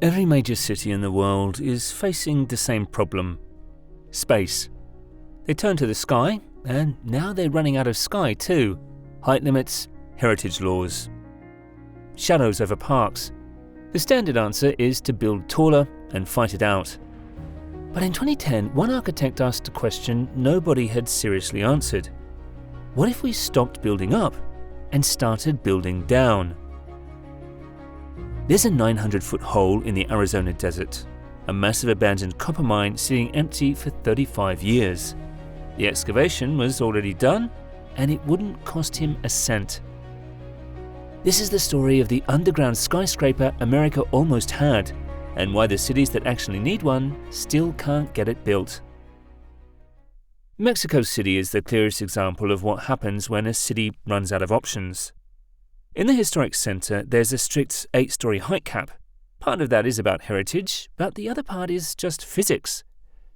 Every major city in the world is facing the same problem: space. They turn to the sky, and now they're running out of sky too. Height limits, heritage laws, shadows over parks. The standard answer is to build taller and fight it out. But in 2010, one architect asked a question nobody had seriously answered. What if we stopped building up and started building down? There's a 900-foot hole in the Arizona desert, a massive abandoned copper mine sitting empty for 35 years. The excavation was already done, and it wouldn't cost him a cent. This is the story of the underground skyscraper America almost had, and why the cities that actually need one still can't get it built. Mexico City is the clearest example of what happens when a city runs out of options. In the historic center, there's a strict 8-story height cap. Part of that is about heritage, but the other part is just physics.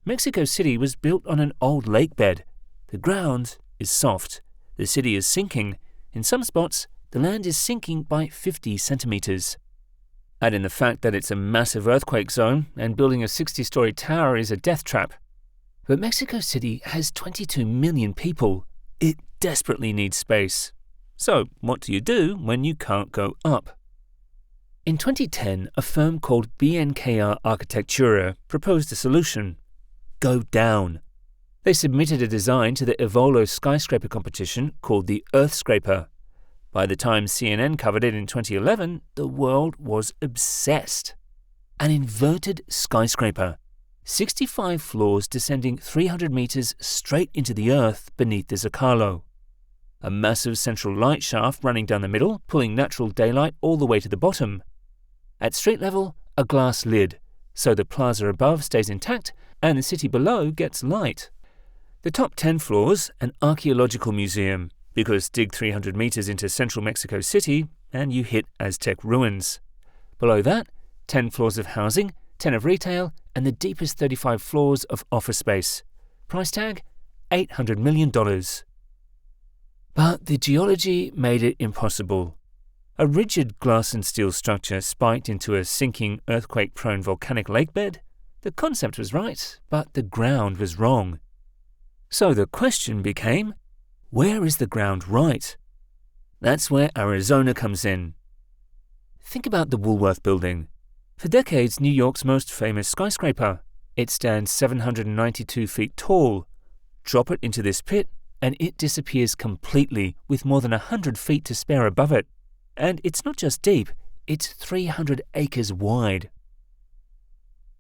Mexico City was built on an old lake bed. The ground is soft. The city is sinking. In some spots, the land is sinking by 50 centimeters. Add in the fact that it's a massive earthquake zone, and building a 60-story tower is a death trap. But Mexico City has 22 million people. It desperately needs space. So, what do you do when you can't go up? In 2010, a firm called BNKR Arquitectura proposed a solution: go down. They submitted a design to the Evolo skyscraper competition called the Earthscraper. By the time CNN covered it in 2011, the world was obsessed. An inverted skyscraper, 65 floors descending 300 meters straight into the earth beneath the Zocalo. A massive central light shaft running down the middle, pulling natural daylight all the way to the bottom. At street level, a glass lid, so the plaza above stays intact and the city below gets light. The top 10 floors, an archaeological museum, because dig 300 meters into central Mexico City and you hit Aztec ruins. Below that, 10 floors of housing, 10 of retail, and the deepest 35 floors of office space. Price tag, $800 million. But the geology made it impossible. A rigid glass and steel structure spiked into a sinking, earthquake-prone volcanic lakebed? The concept was right, but the ground was wrong. So the question became, where is the ground right? That's where Arizona comes in. Think about the Woolworth Building. For decades, New York's most famous skyscraper. It stands 792 feet tall. Drop it into this pit, and it disappears completely with more than 100 feet to spare above it. And it's not just deep, it's 300 acres wide.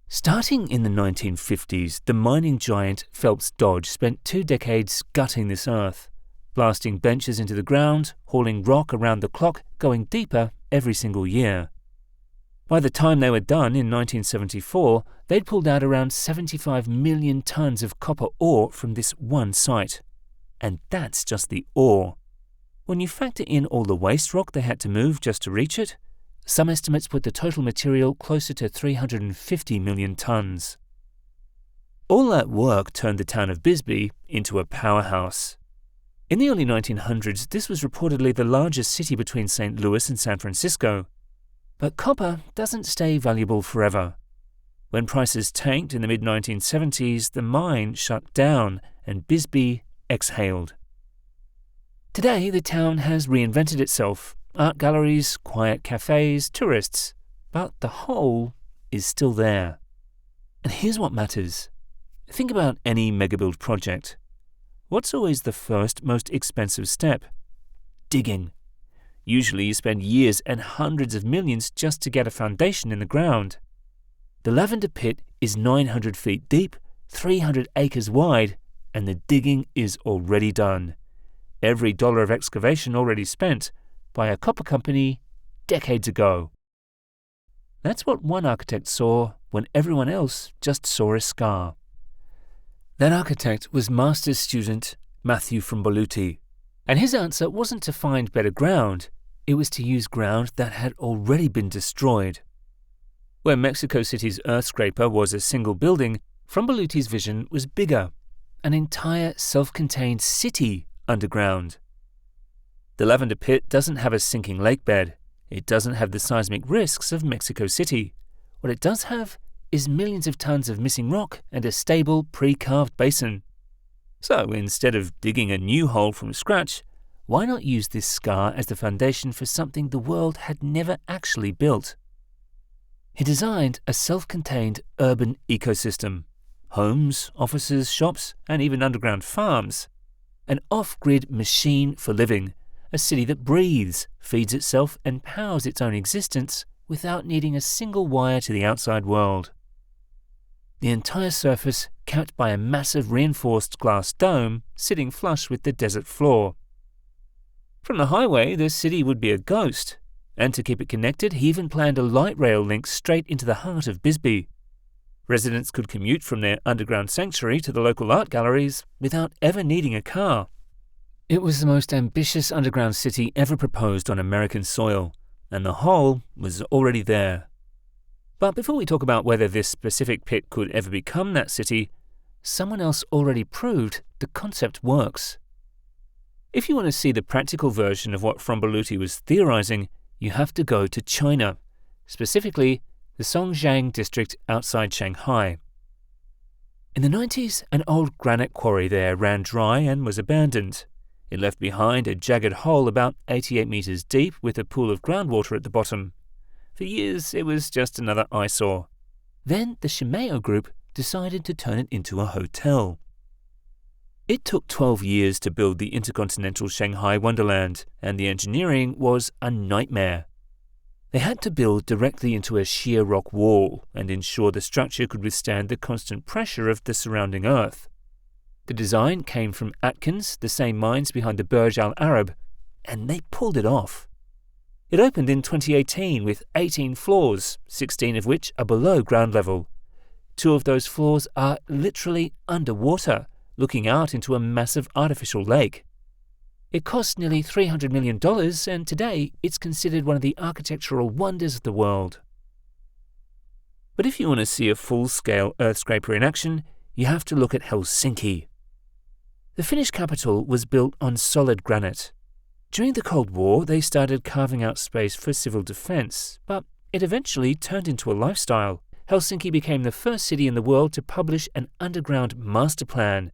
Starting in the 1950s, the mining giant Phelps Dodge spent 2 decades gutting this earth, blasting benches into the ground, hauling rock around the clock, going deeper every single year. By the time they were done in 1974, they'd pulled out around 75 million tons of copper ore from this one site. And that's just the ore. When you factor in all the waste rock they had to move just to reach it, some estimates put the total material closer to 350 million tons. All that work turned the town of Bisbee into a powerhouse. In the early 1900s, this was reportedly the largest city between St. Louis and San Francisco. But copper doesn't stay valuable forever. When prices tanked in the mid-1970s, the mine shut down and Bisbee exhaled. Today, the town has reinvented itself. Art galleries, quiet cafes, tourists. But the hole is still there. And here's what matters. Think about any MegaBuild project. What's always the first, most expensive step? Digging. Usually you spend years and hundreds of millions just to get a foundation in the ground. The Lavender Pit is 900 feet deep, 300 acres wide, and the digging is already done. Every dollar of excavation already spent by a copper company decades ago. That's what one architect saw when everyone else just saw a scar. That architect was master's student Matthew Frumbaluti, and his answer wasn't to find better ground, it was to use ground that had already been destroyed. Where Mexico City's Earthscraper was a single building, Frumbaluti's vision was bigger, an entire self-contained city underground. The Lavender Pit doesn't have a sinking lake bed. It doesn't have the seismic risks of Mexico City. What it does have is millions of tons of missing rock and a stable, pre-carved basin. So instead of digging a new hole from scratch, why not use this scar as the foundation for something the world had never actually built? He designed a self-contained urban ecosystem. Homes, offices, shops, and even underground farms. An off-grid machine for living, a city that breathes, feeds itself, and powers its own existence without needing a single wire to the outside world. The entire surface capped by a massive reinforced glass dome sitting flush with the desert floor. From the highway, the city would be a ghost, and to keep it connected, he even planned a light rail link straight into the heart of Bisbee. Residents could commute from their underground sanctuary to the local art galleries without ever needing a car. It was the most ambitious underground city ever proposed on American soil, and the hole was already there. But before we talk about whether this specific pit could ever become that city, someone else already proved the concept works. If you want to see the practical version of what Fromboliti was theorizing, you have to go to China, specifically the Songjiang district outside Shanghai. In the 90s, an old granite quarry there ran dry and was abandoned. It left behind a jagged hole about 88 meters deep with a pool of groundwater at the bottom. For years, it was just another eyesore. Then the Shimeo Group decided to turn it into a hotel. It took 12 years to build the intercontinental Shanghai Wonderland, and the engineering was a nightmare. They had to build directly into a sheer rock wall and ensure the structure could withstand the constant pressure of the surrounding earth. The design came from Atkins, the same minds behind the Burj Al Arab, and they pulled it off. It opened in 2018 with 18 floors, 16 of which are below ground level. 2 of those floors are literally underwater, looking out into a massive artificial lake. It cost nearly $300 million, and today it's considered one of the architectural wonders of the world. But if you want to see a full-scale Earthscraper in action, you have to look at Helsinki. The Finnish capital was built on solid granite. During the Cold War, they started carving out space for civil defense, but it eventually turned into a lifestyle. Helsinki became the first city in the world to publish an underground master plan.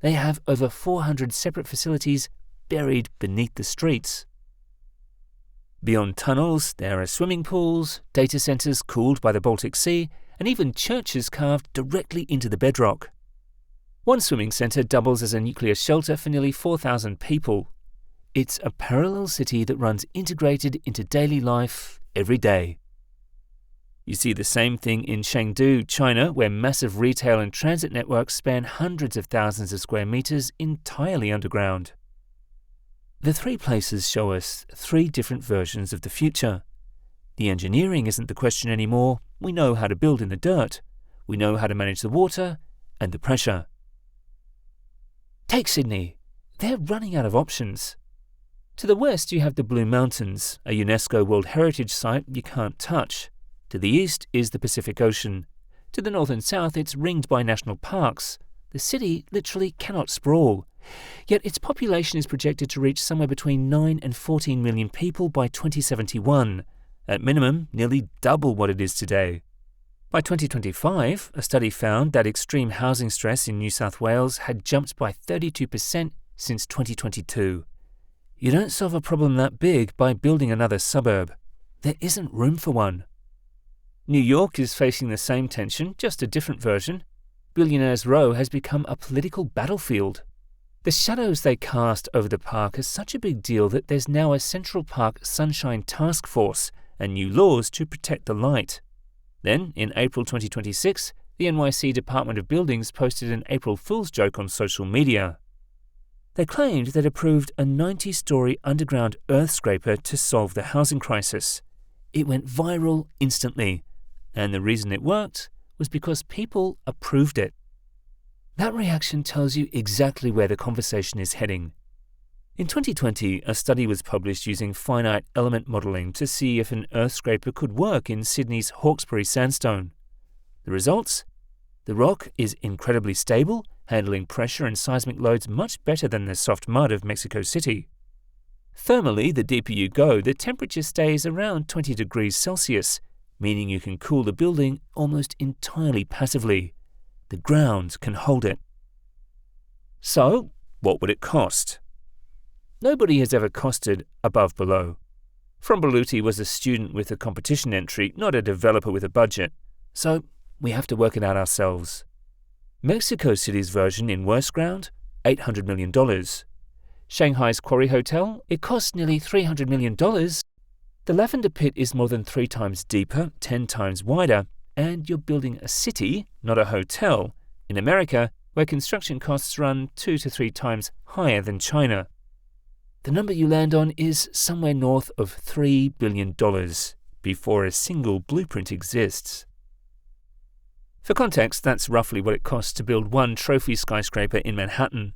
They have over 400 separate facilities buried beneath the streets. Beyond tunnels, there are swimming pools, data centers cooled by the Baltic Sea, and even churches carved directly into the bedrock. One swimming center doubles as a nuclear shelter for nearly 4,000 people. It's a parallel city that runs integrated into daily life every day. You see the same thing in Chengdu, China, where massive retail and transit networks span hundreds of thousands of square meters entirely underground. The 3 places show us 3 different versions of the future. The engineering isn't the question anymore. We know how to build in the dirt. We know how to manage the water and the pressure. Take Sydney. They're running out of options. To the west, you have the Blue Mountains, a UNESCO World Heritage Site you can't touch. To the east is the Pacific Ocean. To the north and south, it's ringed by national parks. The city literally cannot sprawl. Yet its population is projected to reach somewhere between 9 and 14 million people by 2071, at minimum nearly double what it is today. By 2025, a study found that extreme housing stress in New South Wales had jumped by 32% since 2022. You don't solve a problem that big by building another suburb. There isn't room for one. New York is facing the same tension, just a different version. Billionaires' Row has become a political battlefield. The shadows they cast over the park are such a big deal that there's now a Central Park Sunshine Task Force and new laws to protect the light. Then, in April 2026, the NYC Department of Buildings posted an April Fool's joke on social media. They claimed they'd approved a 90-story underground Earthscraper to solve the housing crisis. It went viral instantly, and the reason it worked was because people approved it. That reaction tells you exactly where the conversation is heading. In 2020, a study was published using finite element modelling to see if an Earthscraper could work in Sydney's Hawkesbury sandstone. The results? The rock is incredibly stable, handling pressure and seismic loads much better than the soft mud of Mexico City. Thermally, the deeper you go, the temperature stays around 20 degrees Celsius, meaning you can cool the building almost entirely passively. The ground can hold it. So, what would it cost? Nobody has ever costed above below. Frombeluti was a student with a competition entry, not a developer with a budget. So, we have to work it out ourselves. Mexico City's version in worse ground, $800 million. Shanghai's Quarry Hotel, it costs nearly $300 million. The lavender pit is more than 3 times deeper, 10 times wider, and you're building a city, not a hotel, in America, where construction costs run 2 to 3 times higher than China. The number you land on is somewhere north of $3 billion before a single blueprint exists. For context, that's roughly what it costs to build one trophy skyscraper in Manhattan.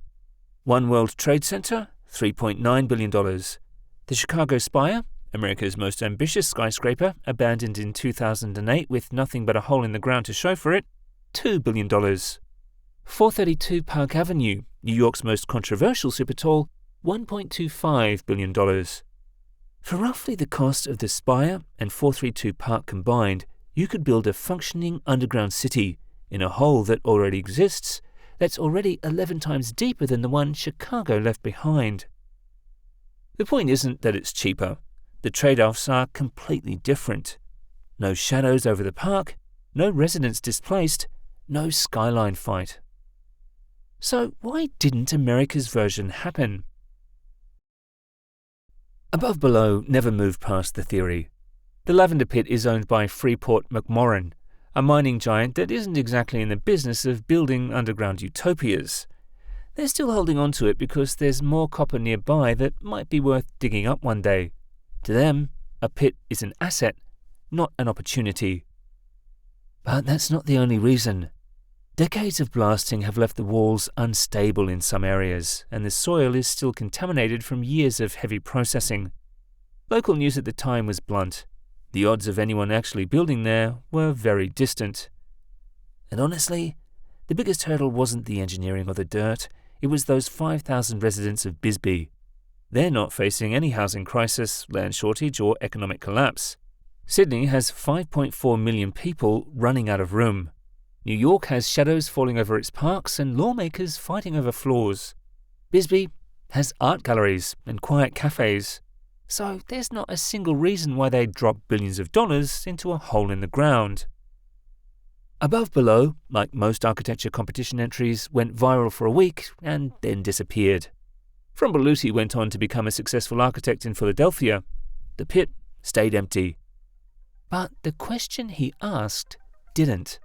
One World Trade Center, $3.9 billion. The Chicago Spire, America's most ambitious skyscraper, abandoned in 2008 with nothing but a hole in the ground to show for it, $2 billion. 432 Park Avenue, New York's most controversial super tall, $1.25 billion. For roughly the cost of the Spire and 432 Park combined, you could build a functioning underground city in a hole that already exists, that's already 11 times deeper than the one Chicago left behind. The point isn't that it's cheaper. The trade-offs are completely different. No shadows over the park, no residents displaced, no skyline fight. So why didn't America's version happen? Above Below never moved past the theory. The lavender pit is owned by Freeport-McMoRan, a mining giant that isn't exactly in the business of building underground utopias. They're still holding on to it because there's more copper nearby that might be worth digging up one day. To them, a pit is an asset, not an opportunity. But that's not the only reason. Decades of blasting have left the walls unstable in some areas, and the soil is still contaminated from years of heavy processing. Local news at the time was blunt. The odds of anyone actually building there were very distant. And honestly, the biggest hurdle wasn't the engineering or the dirt, it was those 5,000 residents of Bisbee. They're not facing any housing crisis, land shortage, or economic collapse. Sydney has 5.4 million people running out of room. New York has shadows falling over its parks and lawmakers fighting over floors. Bisbee has art galleries and quiet cafes. So there's not a single reason why they'd drop billions of dollars into a hole in the ground. Above Below, like most architecture competition entries, went viral for a week and then disappeared. Frombeluti went on to become a successful architect in Philadelphia. The pit stayed empty. But the question he asked didn't.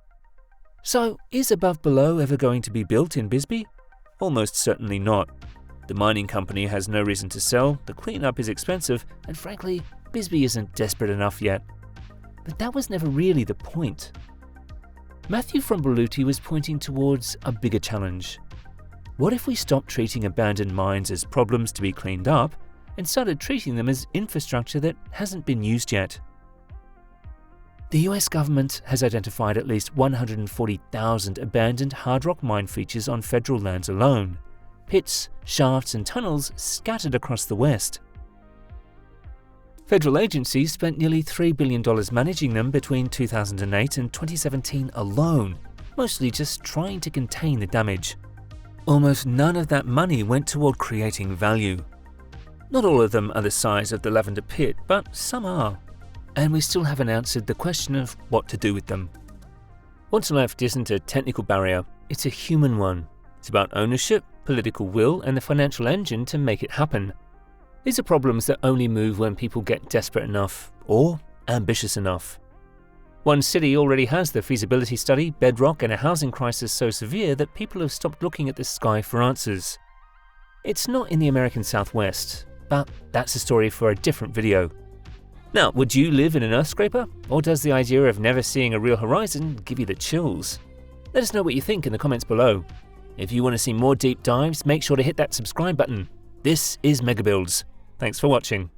So, is Above Below ever going to be built in Bisbee? Almost certainly not. The mining company has no reason to sell, the cleanup is expensive, and frankly, Bisbee isn't desperate enough yet. But that was never really the point. Matthew Frombeluti was pointing towards a bigger challenge. What if we stopped treating abandoned mines as problems to be cleaned up and started treating them as infrastructure that hasn't been used yet? The US government has identified at least 140,000 abandoned hard rock mine features on federal lands alone, pits, shafts and tunnels scattered across the West. Federal agencies spent nearly $3 billion managing them between 2008 and 2017 alone, mostly just trying to contain the damage. Almost none of that money went toward creating value. Not all of them are the size of the lavender pit, but some are. And we still haven't answered the question of what to do with them. What's left isn't a technical barrier, it's a human one. It's about ownership, political will, and the financial engine to make it happen. These are problems that only move when people get desperate enough, or ambitious enough. One city already has the feasibility study, bedrock, and a housing crisis so severe that people have stopped looking at the sky for answers. It's not in the American Southwest, but that's a story for a different video. Now, would you live in an Earthscraper? Or does the idea of never seeing a real horizon give you the chills? Let us know what you think in the comments below. If you want to see more deep dives, make sure to hit that subscribe button. This is MegaBuilds. Thanks for watching.